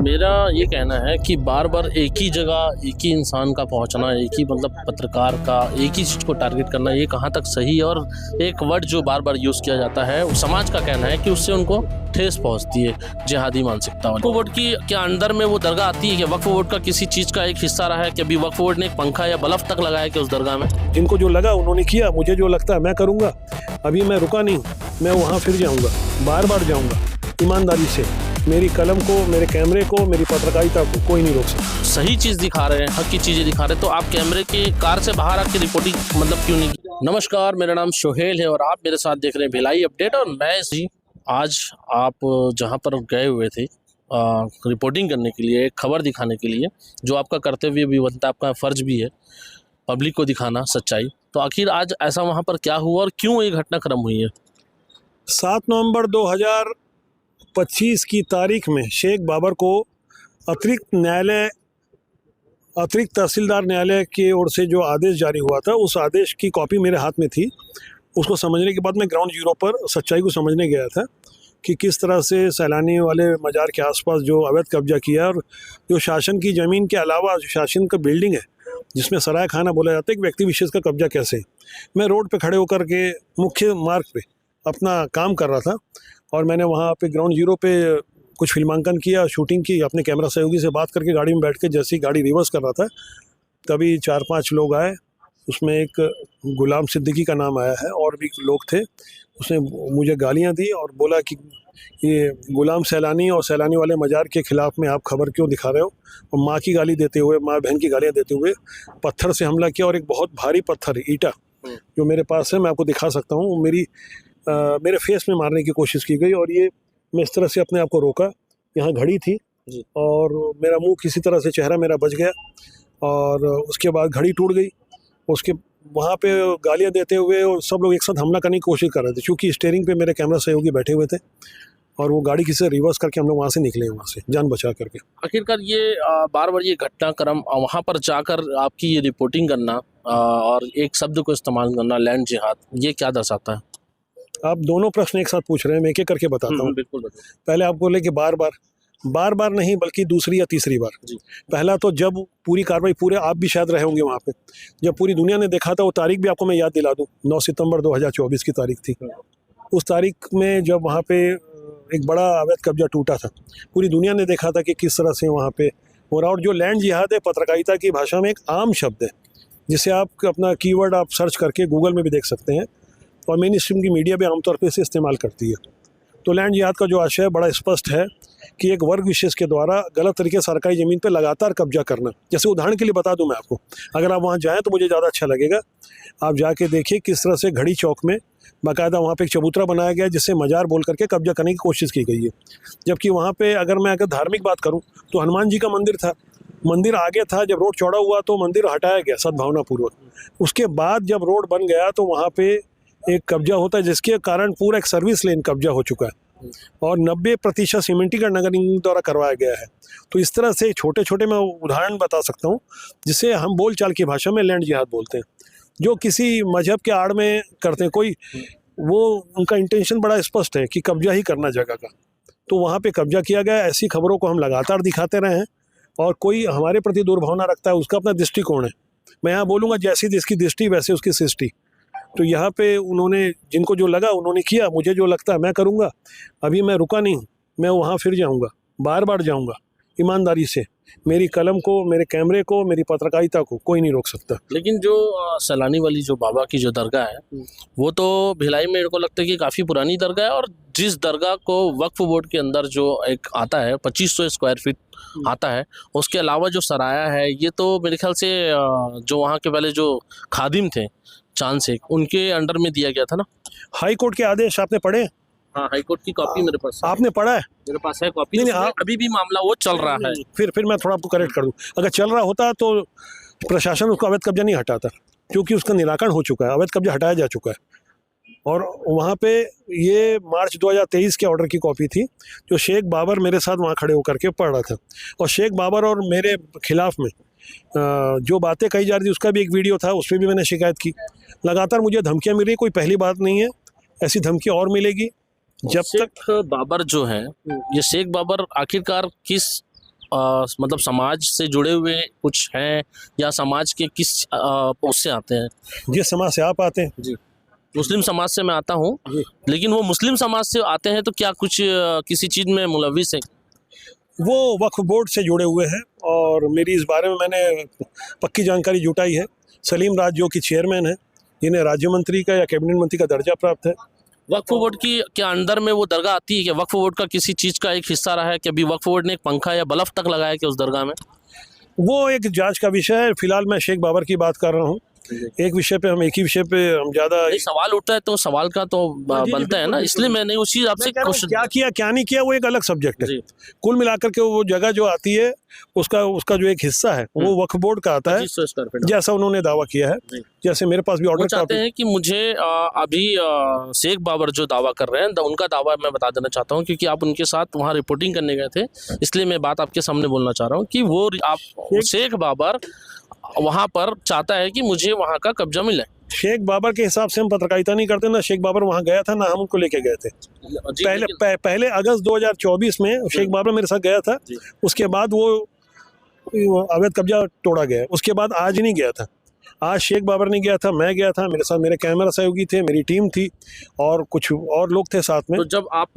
मेरा ये कहना है कि बार बार एक ही जगह एक ही इंसान का पहुंचना, एक ही मतलब पत्रकार का एक ही चीज़ को टारगेट करना, ये कहाँ तक सही है। और एक वर्ड जो बार बार यूज़ किया जाता है, समाज का कहना है कि उससे उनको ठेस पहुंचती है, जिहादी मानसिकता वाली। वक्फ बोर्ड की क्या अंदर में वो दरगाह आती है कि वक्फ बोर्ड का किसी चीज़ का एक हिस्सा रहा है कि अभी वक्फ बोर्ड ने एक पंखा या बल्ब तक लगाया कि उस दरगाह में? जिनको जो लगा उन्होंने किया, मुझे जो लगता है मैं करूँगा। अभी मैं रुका नहीं, मैं वहाँ फिर जाऊँगा, बार बार जाऊँगा ईमानदारी से। मेरी कलम को, मेरे कैमरे को, मेरी पत्रकारिता को कोई नहीं रोक सकता। सही चीज़ दिखा रहे हैं, हक की चीज़ें दिखा रहे हैं, तो आप कैमरे के कार से बाहर आके रिपोर्टिंग मतलब क्यों नहीं की? नमस्कार, मेरा नाम सोहेल है और आप मेरे साथ देख रहे हैं भिलाई अपडेट। और मैं जी आज आप जहां पर गए हुए थे रिपोर्टिंग करने के लिए, एक खबर दिखाने के लिए, जो आपका कर्तव्य भी बनता है, आपका फ़र्ज भी है पब्लिक को दिखाना सच्चाई। तो आखिर आज ऐसा वहां पर क्या हुआ और क्यों ये घटनाक्रम हुई है? 7 नवंबर 2025 की तारीख में शेख बाबर को अतिरिक्त तहसीलदार न्यायालय की ओर से जो आदेश जारी हुआ था, उस आदेश की कॉपी मेरे हाथ में थी। उसको समझने के बाद मैं ग्राउंड जीरो पर सच्चाई को समझने गया था कि किस तरह से सैलानी वाले मज़ार के आसपास जो अवैध कब्जा किया, और जो शासन की ज़मीन के अलावा जो शासन का बिल्डिंग है जिसमें सराय खाना बोला जाता है, एक व्यक्ति विशेष का कब्जा कैसे। मैं रोड पे खड़े होकर के मुख्य मार्ग पे अपना काम कर रहा था और मैंने वहाँ पे ग्राउंड जीरो पे कुछ फिल्मांकन किया, शूटिंग की। अपने कैमरा सहयोगी से बात करके गाड़ी में बैठ के जैसी गाड़ी रिवर्स कर रहा था, तभी 4-5 लोग आए। उसमें एक गुलाम सिद्दीकी का नाम आया है और भी लोग थे। उसने मुझे गालियां दी और बोला कि ये गुलाम सैलानी और सैलानी वाले मज़ार के ख़िलाफ़ में आप खबर क्यों दिखा रहे हो। और माँ की गाली देते हुए, माँ बहन की गालियाँ देते हुए पत्थर से हमला किया। और एक बहुत भारी पत्थर, ईंटा, जो मेरे पास है, मैं आपको दिखा सकता हूँ, मेरे फेस में मारने की कोशिश की गई। और ये मैं इस तरह से अपने आप को रोका। यहाँ घड़ी थी और मेरा मुंह किसी तरह से, चेहरा मेरा बच गया और उसके बाद घड़ी टूट गई। उसके वहाँ पे गालियाँ देते हुए और सब लोग एक साथ हमला करने की कोशिश कर रहे थे, क्योंकि स्टीयरिंग पे मेरे कैमरा सहयोगी बैठे हुए थे और वो गाड़ी किसी से रिवर्स करके हम लोग वहाँ से निकले, वहाँ से जान बचा करके। आखिरकार ये बार बार ये घटनाक्रम वहाँ पर जाकर आपकी ये रिपोर्टिंग करना और एक शब्द को इस्तेमाल करना, लैंड जिहाद, ये क्या दर्शाता है? आप दोनों प्रश्न एक साथ पूछ रहे हैं, मैं एक एक करके बताता हूँ। बिल्कुल। पहले आप बोले कि बार बार नहीं, बल्कि दूसरी या तीसरी बार। पहला तो जब पूरी कार्रवाई, पूरे आप भी शायद रहे होंगे वहाँ पे, जब पूरी दुनिया ने देखा था, वो तारीख भी आपको मैं याद दिला दूँ, 9 सितंबर 2024 की तारीख थी। उस तारीख में जब वहाँ पे एक बड़ा अवैध कब्जा टूटा था, पूरी दुनिया ने देखा था कि किस तरह से वहाँ पे हो रहा। और जो लैंड जिहाद है, पत्रकारिता की भाषा में एक आम शब्द है, जिसे आप अपना कीवर्ड आप सर्च करके गूगल में भी देख सकते हैं और मेन स्ट्रीम की मीडिया भी आमतौर पर इसे इस्तेमाल करती है। तो लैंड जिहाद का जो आशय बड़ा स्पष्ट है कि एक वर्ग विशेष के द्वारा गलत तरीके से सरकारी ज़मीन पर लगातार कब्जा करना। जैसे उदाहरण के लिए बता दूं मैं आपको, अगर आप वहाँ जाएं तो मुझे ज़्यादा अच्छा लगेगा। आप जाके देखिए किस तरह से घड़ी चौक में बाकायदा वहाँ पे एक चबूतरा बनाया गया है, जिससे मज़ार बोल करके कब्जा करने की कोशिश की गई है। जबकि वहाँ पे अगर धार्मिक बात करूँ तो हनुमान जी का मंदिर था, मंदिर आगे था। जब रोड चौड़ा हुआ तो मंदिर हटाया गया सद्भावनापूर्वक। उसके बाद जब रोड बन गया तो वहाँ पे एक कब्जा होता है, जिसके कारण पूरा एक सर्विस लेन कब्जा हो चुका है और 90% सीमेंटीकरण नगर निगम द्वारा करवाया गया है। तो इस तरह से छोटे छोटे मैं उदाहरण बता सकता हूँ, जिसे हम बोलचाल की भाषा में लैंड जिहाद बोलते हैं, जो किसी मजहब के आड़ में करते हैं। कोई वो उनका इंटेंशन बड़ा स्पष्ट है कि कब्जा ही करना जगह का, तो वहाँ पे कब्जा किया गया। ऐसी खबरों को हम लगातार दिखाते रहे हैं और कोई हमारे प्रति दुर्भावना रखता है, उसका अपना दृष्टिकोण है। मैं यहाँ बोलूँगा, जैसी जिसकी दृष्टि वैसे उसकी सृष्टि। तो यहाँ पे उन्होंने, जिनको जो लगा उन्होंने किया, मुझे जो लगता है मैं करूँगा। अभी मैं रुका नहीं, मैं वहाँ फिर जाऊँगा, बार बार जाऊँगा ईमानदारी से। मेरी कलम को, मेरे कैमरे को, मेरी पत्रकारिता को कोई नहीं रोक सकता। लेकिन जो सैलानी वाली जो बाबा की जो दरगाह है, वो तो भिलाई में मेरे को लगता है कि काफ़ी पुरानी दरगाह है। और जिस दरगाह को वक्फ बोर्ड के अंदर जो एक आता है 2500 स्क्वायर फीट आता है, उसके अलावा जो सराया है, ये तो मेरे ख्याल से जो वहाँ के पहले जो खादिम थे चांद शेख, उनके अंडर में दिया गया था ना। हाई कोर्ट के आदेश आपने पढ़े? हाँ, हाई कोर्ट की कॉपी मेरे पास है। आपने पढ़ा है? मेरे पास है कॉपी। नहीं, आप अभी भी मामला वो चल रहा है। फिर मैं थोड़ा आपको करेक्ट कर दूं। अगर चल रहा होता तो प्रशासन उसको अवैध कब्जा नहीं हटाता, क्योंकि उसका निराकरण हो चुका है, अवैध कब्जा हटाया जा चुका है। और वहाँ पे ये मार्च 2023 के ऑर्डर की कॉपी थी, जो शेख बाबर मेरे साथ वहाँ खड़े होकर के पढ़ रहा था। और शेख बाबर और मेरे खिलाफ में जो बातें कही जा रही थी, उसका भी एक वीडियो था, उस पर भी मैंने शिकायत की। लगातार मुझे धमकियाँ मिल रही, कोई पहली बात नहीं है, ऐसी धमकी और मिलेगी। जब तक बाबर जो है, ये शेख बाबर आखिरकार किस मतलब समाज से जुड़े हुए कुछ हैं या समाज के किस उससे आते हैं? जिस समाज से आप आते हैं जी, मुस्लिम समाज से मैं आता हूँ, जी, लेकिन वो मुस्लिम समाज से आते हैं तो क्या कुछ किसी चीज़ में मुलविस है? वो वक्फ बोर्ड से जुड़े हुए हैं और मेरी इस बारे में मैंने पक्की जानकारी जुटाई है। सलीम राज जो कि चेयरमैन है, जिन्हें राज्य मंत्री का या कैबिनेट मंत्री का दर्जा प्राप्त है। वक्फ बोर्ड की क्या अंदर में वो दरगाह आती है? क्या वक्फ बोर्ड का किसी चीज़ का एक हिस्सा रहा है कि अभी वक्फ बोर्ड ने एक पंखा या बल्ब तक लगाया कि उस दरगाह में? वो एक जांच का विषय है। फिलहाल मैं शेख बाबर की बात कर रहा हूँ। एक विषय पे हम एक ही विषय पे हम ज़्यादा नहीं, सवाल उठता है तो सवाल का तो जी, बनता है ना, इसलिए मैंने उस चीज़ आपसे क्वेश्चन क्या किया क्या नहीं किया वो एक अलग सब्जेक्ट है। जी। कुल मिलाकर के वो जगह जो आती है उसका जो एक हिस्सा है वो वक्फ बोर्ड का आता है, 2500 स्क्वायर फीट। जैसा उन्होंने दावा किया है। जी। जैसे मेरे पास भी वो ऑर्डर चाहते कॉपी हैं कि मुझे अभी शेख बाबर जो दावा कर रहे हैं उनका दावा मैं बता देना चाहता हूँ, क्योंकि आप उनके साथ वहाँ रिपोर्टिंग करने गए थे, इसलिए मैं बात आपके सामने बोलना चाह रहा हूँ कि वो आप शेख बाबर वहाँ पर चाहता है कि मुझे वहाँ का कब्जा मिले। शेख बाबर के हिसाब से हम पत्रकारिता नहीं करते, ना शेख बाबर वहाँ गया था ना हम उनको लेके गए थे। जी, पहले अगस्त 2024 में शेख बाबर मेरे साथ गया था। जी। उसके बाद वो अवैध कब्जा तोड़ा गया। उसके बाद आज नहीं गया था। आज शेख बाबर नहीं गया था, मैं गया था। मेरे साथ मेरे कैमरा सहयोगी थे, मेरी टीम थी और कुछ और लोग थे साथ में। तो जब आप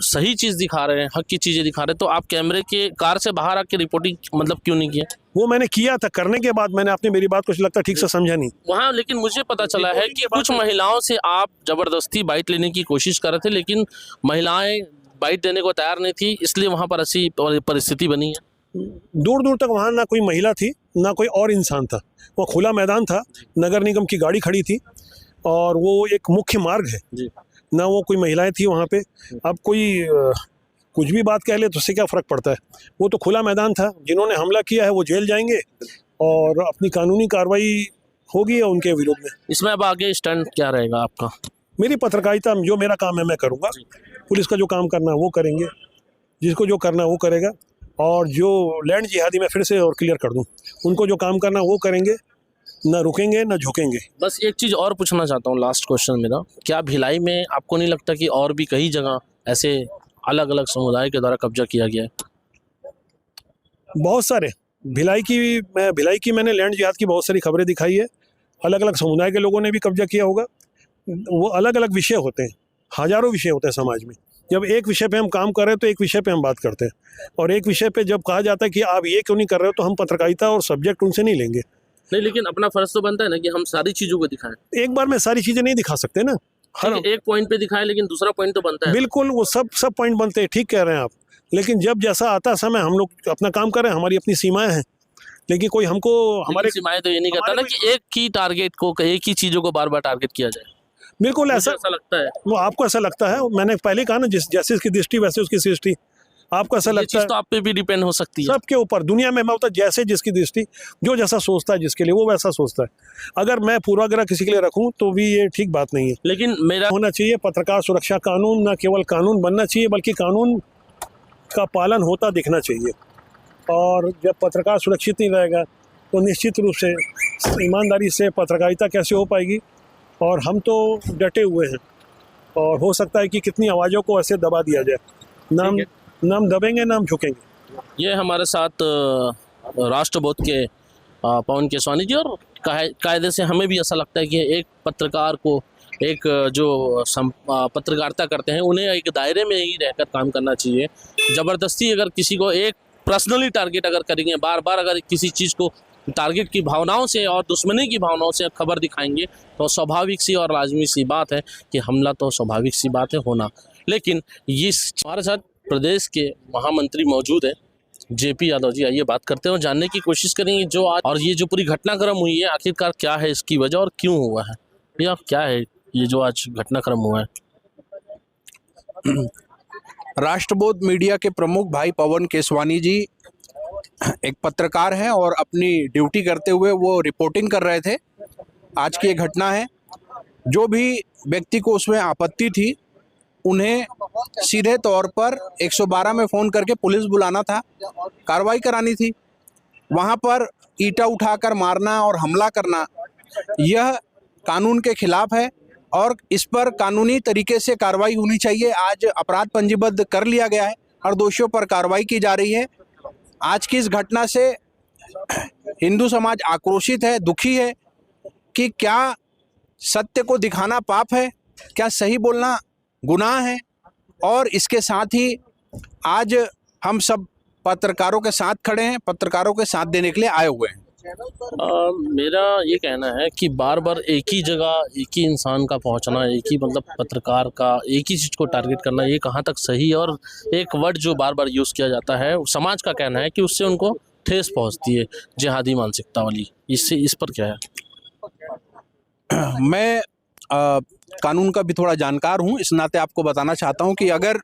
सही चीज़ दिखा रहे हैं, हक की चीज़ें दिखा रहे हैं, तो आप कैमरे के कार से बाहर आके रिपोर्टिंग मतलब क्यों नहीं किया? वो मैंने किया था। करने के बाद मैंने आपने मेरी बात कुछ लगता ठीक से समझा नहीं। वहाँ लेकिन मुझे पता चला है कि कुछ महिलाओं से आप जबरदस्ती बाइट लेने की कोशिश कर रहे थे, लेकिन महिलाएं बाइट देने को तैयार नहीं थी, इसलिए वहाँ पर ऐसी परिस्थिति बनी है। दूर दूर तक वहाँ ना कोई महिला थी ना कोई और इंसान था। वो खुला मैदान था, नगर निगम की गाड़ी खड़ी थी और वो एक मुख्य मार्ग है। जी। ना वो कोई महिलाएं थी वहाँ पे। अब कोई कुछ भी बात कह ले तो उससे क्या फ़र्क पड़ता है। वो तो खुला मैदान था। जिन्होंने हमला किया है वो जेल जाएंगे और अपनी कानूनी कार्रवाई होगी उनके विरोध में। इसमें अब आगे स्टैंड क्या रहेगा आपका? मेरी पत्रकारिता जो मेरा काम है मैं करूँगा। पुलिस का जो काम करना है वो करेंगे, जिसको जो करना है वो करेगा। और जो लैंड जिहादी मैं फिर से और क्लियर कर दूं, उनको जो काम करना है वो करेंगे, ना रुकेंगे ना झुकेंगे। बस एक चीज़ और पूछना चाहता हूँ, लास्ट क्वेश्चन मेरा, क्या भिलाई में आपको नहीं लगता कि और भी कई जगह ऐसे अलग अलग समुदाय के द्वारा कब्जा किया गया है? बहुत सारे भिलाई की मैंने लैंड जिहाद की बहुत सारी खबरें दिखाई है। अलग अलग समुदाय के लोगों ने भी कब्जा किया होगा। वो अलग अलग विषय होते हैं, हजारों विषय होते हैं समाज में। जब एक विषय पे हम काम कर रहे हैं तो एक विषय पे हम बात करते हैं, और एक विषय पे जब कहा जाता है कि आप ये क्यों नहीं कर रहे हो तो हम पत्रकारिता और सब्जेक्ट उनसे नहीं लेंगे। नहीं, लेकिन अपना फर्ज तो बनता है ना कि हम सारी चीज़ों को दिखाएं। एक बार में सारी चीज़ें नहीं दिखा सकते ना। हर एक पॉइंट पे दिखाएं, लेकिन दूसरा पॉइंट तो बनता है। बिल्कुल, वो सब पॉइंट बनते हैं, ठीक कह रहे हैं आप। लेकिन जब जैसा आता समय हम लोग अपना काम कर रहे हैं, हमारी अपनी सीमाएं हैं। लेकिन कोई हमको हमारे सीमाएं तो ये नहीं कहता ना कि एक ही टारगेट को, एक ही चीज़ों को बार बार टारगेट किया जाए। बिल्कुल ऐसा लगता है। वो आपको ऐसा लगता है। मैंने पहले कहा ना, जैसे इसकी दृष्टि वैसे उसकी सृष्टि। आपको ऐसा लगता है तो आप पे भी डिपेंड हो सकती है। सबके ऊपर दुनिया में मैं होता जैसे जिसकी दृष्टि, जो जैसा सोचता है जिसके लिए वो वैसा सोचता है। अगर मैं पूर्वाग्रह किसी के लिए रखूं तो भी ये ठीक बात नहीं है। लेकिन मेरा होना चाहिए पत्रकार सुरक्षा कानून, न केवल कानून बनना चाहिए बल्कि कानून का पालन होता दिखना चाहिए। और जब पत्रकार सुरक्षित नहीं रहेगा तो निश्चित रूप से ईमानदारी से पत्रकारिता कैसे हो पाएगी। और हम तो डटे हुए हैं और हो सकता है कि कितनी आवाज़ों को ऐसे दबा दिया जाए। नाम दबेंगे, नाम झुकेंगे। ये हमारे साथ राष्ट्रबोध के पवन केसवानी जी, और कायदे से हमें भी ऐसा लगता है कि एक पत्रकार को, एक जो पत्रकारिता करते हैं उन्हें एक दायरे में ही रहकर काम करना चाहिए। ज़बरदस्ती अगर किसी को एक पर्सनली टारगेट अगर करेंगे, बार बार अगर किसी चीज़ को टारगेट की भावनाओं से और दुश्मनी की भावनाओं से खबर दिखाएंगे तो स्वाभाविक सी और लाजमी सी बात है कि हमला तो स्वाभाविक सी बात है होना। लेकिन ये हमारे साथ प्रदेश के महामंत्री मौजूद हैं, जेपी यादव जी। आइए बात करते हैं और जानने की कोशिश करेंगे जो आज और ये जो पूरी घटनाक्रम हुई है आखिरकार क्या है, इसकी वजह और क्यों हुआ है, या क्या है ये जो आज घटनाक्रम हुआ है। राष्ट्रबोध मीडिया के प्रमुख भाई पवन केसवानी जी एक पत्रकार हैं और अपनी ड्यूटी करते हुए वो रिपोर्टिंग कर रहे थे। आज की ये घटना है। जो भी व्यक्ति को उसमें आपत्ति थी उन्हें सीधे तौर पर 112 में फ़ोन करके पुलिस बुलाना था, कार्रवाई करानी थी। वहाँ पर ईंटा उठाकर मारना और हमला करना यह कानून के खिलाफ है और इस पर कानूनी तरीके से कार्रवाई होनी चाहिए। आज अपराध पंजीबद्ध कर लिया गया है और दोषियों पर कार्रवाई की जा रही है। आज की इस घटना से हिंदू समाज आक्रोशित है, दुखी है कि क्या सत्य को दिखाना पाप है, क्या सही बोलना गुनाह है। और इसके साथ ही आज हम सब पत्रकारों के साथ खड़े हैं, पत्रकारों के साथ देने के लिए आए हुए हैं। मेरा ये कहना है कि बार बार एक ही जगह एक ही इंसान का पहुंचना, एक ही मतलब पत्रकार का एक ही चीज़ को टारगेट करना, ये कहाँ तक सही है। और एक वर्ड जो बार बार यूज़ किया जाता है, समाज का कहना है कि उससे उनको ठेस पहुंचती है, जिहादी मानसिकता वाली। इससे इस पर क्या है? मैं कानून का भी थोड़ा जानकार हूं, इस नाते आपको बताना चाहता हूं कि अगर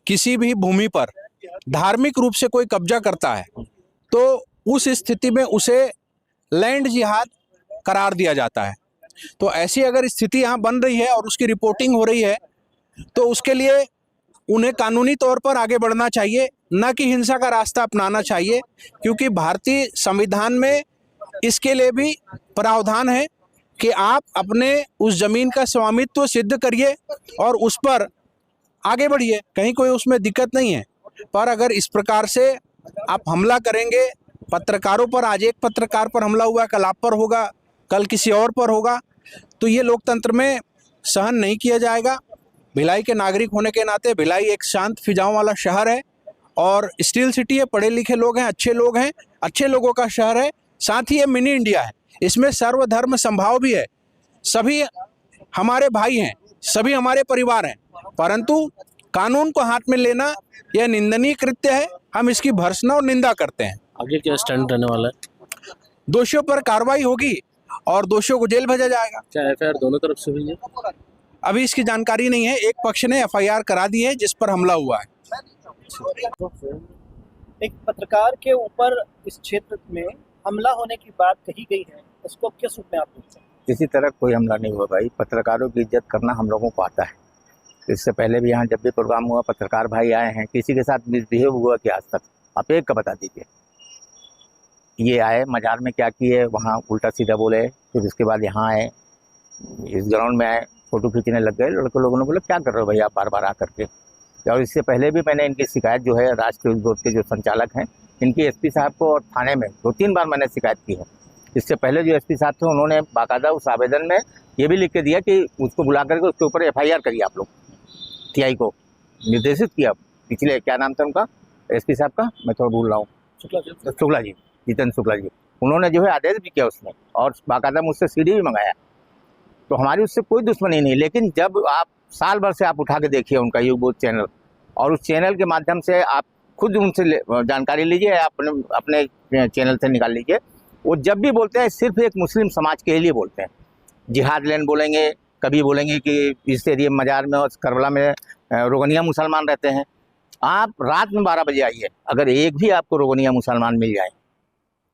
किसी भी भूमि पर धार्मिक रूप से कोई कब्जा करता है तो उस स्थिति में उसे लैंड जिहाद करार दिया जाता है। तो ऐसी अगर स्थिति यहाँ बन रही है और उसकी रिपोर्टिंग हो रही है तो उसके लिए उन्हें कानूनी तौर पर आगे बढ़ना चाहिए, न कि हिंसा का रास्ता अपनाना चाहिए, क्योंकि भारतीय संविधान में इसके लिए भी प्रावधान है कि आप अपने उस जमीन का स्वामित्व सिद्ध करिए और उस पर आगे बढ़िए, कहीं कोई उसमें दिक्कत नहीं है। पर अगर इस प्रकार से आप हमला करेंगे पत्रकारों पर, आज एक पत्रकार पर हमला हुआ, कल आप पर होगा, कल किसी और पर होगा, तो ये लोकतंत्र में सहन नहीं किया जाएगा। भिलाई के नागरिक होने के नाते भिलाई एक शांत फिजाओं वाला शहर है और स्टील सिटी है, पढ़े लिखे लोग हैं, अच्छे लोग हैं, अच्छे लोगों का शहर है। साथ ही ये मिनी इंडिया है, इसमें सर्वधर्म संभाव भी है, सभी हमारे भाई हैं, सभी हमारे परिवार हैं। परंतु कानून को हाथ में लेना यह निंदनीय कृत्य है, हम इसकी भर्त्सना और निंदा करते हैं। आगे क्या स्टैंड रहने वाला है? दोषियों पर कार्रवाई होगी और दोषियों को जेल भेजा जाएगा। क्या एफआईआर दोनों तरफ से हुई है? अभी इसकी जानकारी नहीं है। एक पक्ष ने एफआईआर करा दी है जिस पर हमला हुआ है। एक पत्रकार के ऊपर इस क्षेत्र में हमला होने की बात कही गई है, उसको किस रूप में आप देखते हैं? किसी तरह कोई हमला नहीं हुआ भाई। पत्रकारों की इज्जत करना हम लोगों को आता है। इससे पहले भी यहाँ जब भी प्रोग्राम हुआ पत्रकार भाई आए हैं, किसी के साथ मिसबिहेव हुआ कि आज तक? आप एक का बता दीजिए। ये आए मजार में क्या किए, वहाँ उल्टा सीधा बोले, फिर उसके बाद यहाँ आए, इस ग्राउंड में आए, फोटो खींचने लग गए। लड़के लोगों ने बोला क्या कर रहे हो भाई आप बार बार आकर के। और इससे पहले भी मैंने इनकी शिकायत जो है राष्ट्रीय न्यूज़ बोर्ड के जो संचालक हैं, इनकी एसपी साहब को और थाने में 2-3 बार मैंने शिकायत की है। इससे पहले जो एसपी साहब थे उन्होंने बाकायदा उस आवेदन में ये भी लिख के दिया कि उसको बुला करके उसके ऊपर एफआईआर करिए। आप लोग टीआई को निर्देशित किया, पिछले क्या नाम था उनका एसपी साहब का, मैं थोड़ा भूल रहा हूँ, शुक्ला जी, जितेंद्र शुक्ला जी, उन्होंने जो है आदेश भी किया उसमें और बाकायदा मुझसे सीडी भी मंगाया। तो हमारी उससे कोई दुश्मनी नहीं। लेकिन जब आप साल भर से आप उठा के देखिए उनका यूट्यूब चैनल, और उस चैनल के माध्यम से आप खुद उनसे जानकारी लीजिए, अपने चैनल से निकाल लीजिए। वो जब भी बोलते हैं सिर्फ एक मुस्लिम समाज के लिए बोलते हैं। जिहाद लैंड बोलेंगे, कभी बोलेंगे कि इस एरिया मजार में और करबला में रोगनिया मुसलमान रहते हैं। आप रात में 12 बजे आइए, अगर एक भी आपको रोगनिया मुसलमान मिल जाए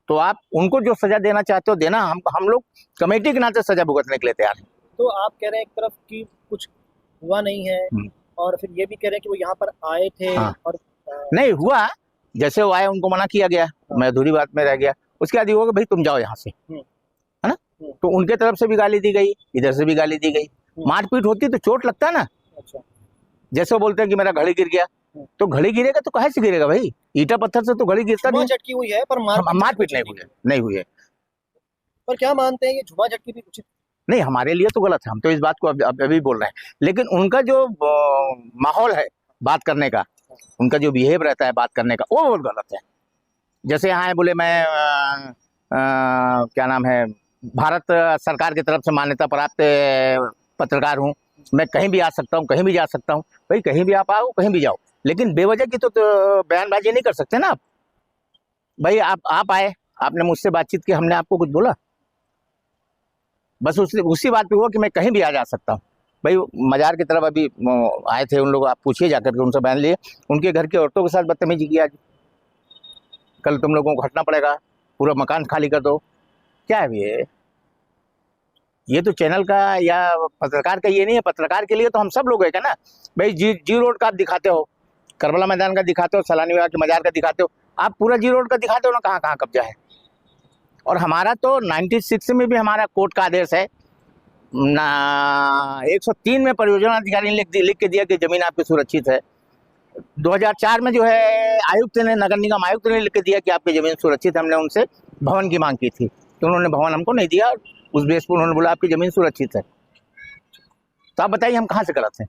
तो आप उनको जो सज़ा देना चाहते हो देना। हम लोग कमेटी के नाते सज़ा भुगतने के लिए तैयार हैं। तो आप कह रहे हैं एक तरफ कि कुछ हुआ नहीं है और फिर ये भी कह रहे हैं कि वो यहाँ पर आए थे। हाँ। और नहीं हुआ, जैसे वो आए उनको मना किया गया, मैं अधूरी बात में रह गया। उसके बाद ये होगा भाई तुम जाओ यहाँ से, है ना। तो उनके तरफ से भी गाली दी गई, इधर से भी गाली दी गई। मारपीट होती तो चोट लगता है ना। अच्छा। जैसे वो बोलते हैं कि मेरा घड़ी गिर गया, तो घड़ी गिरेगा तो कहाँ से गिरेगा भाई? ईटा पत्थर से तो घड़ी गिरता नहीं। झटकी हुई है पर मारपीट नहीं हुई है। पर क्या मानते हैं ये झुमा झटकी भी उचित नहीं, हमारे लिए तो गलत है, हम तो इस बात को अभी बोल रहे हैं। लेकिन उनका जो माहौल है बात करने का, उनका जो बिहेव रहता है बात करने का, वो बहुत गलत है। जैसे यहाँ है बोले मैं क्या नाम है, भारत सरकार की तरफ से मान्यता प्राप्त पत्रकार हूँ, मैं कहीं भी आ सकता हूँ, कहीं भी जा सकता हूँ। भाई कहीं भी आप आओ, कहीं भी जाओ, लेकिन बेवजह की तो बयानबाजी नहीं कर सकते ना आप। भाई आप आए, आपने मुझसे बातचीत की, हमने आपको कुछ बोला? बस उसी बात पे हुआ कि मैं कहीं भी आ जा सकता हूँ। भाई मजार की तरफ अभी आए थे उन लोग, आप पूछिए जाकर के, उनसे बयान लिए। उनके घर की औरतों के साथ बदतमीजी की। आज कल तुम लोगों को हटना पड़ेगा, पूरा मकान खाली कर दो। क्या है ये तो चैनल का या पत्रकार का ये नहीं है। पत्रकार के लिए तो हम सब लोग है ना भाई। जी रोड का आप दिखाते हो, करबला मैदान का दिखाते हो, सलानी विवाह के मजार का दिखाते हो, आप पूरा जी रोड का दिखाते हो ना, कहाँ कहाँ कब्जा है। और हमारा तो 96 में भी हमारा कोर्ट का आदेश है ना, 103 में परियोजना अधिकारी ने लिख के दिया कि जमीन आपकी सुरक्षित है। 2004 में जो है आयुक्त ने, नगर निगम आयुक्त ने लिख के दिया कि आपकी जमीन सुरक्षित है। हमने उनसे भवन की मांग की थी तो उन्होंने भवन हमको नहीं दिया। उस बेस पर उन्होंने बोला आपकी जमीन सुरक्षित है। तो आप बताइए हम कहाँ से गलत हैं?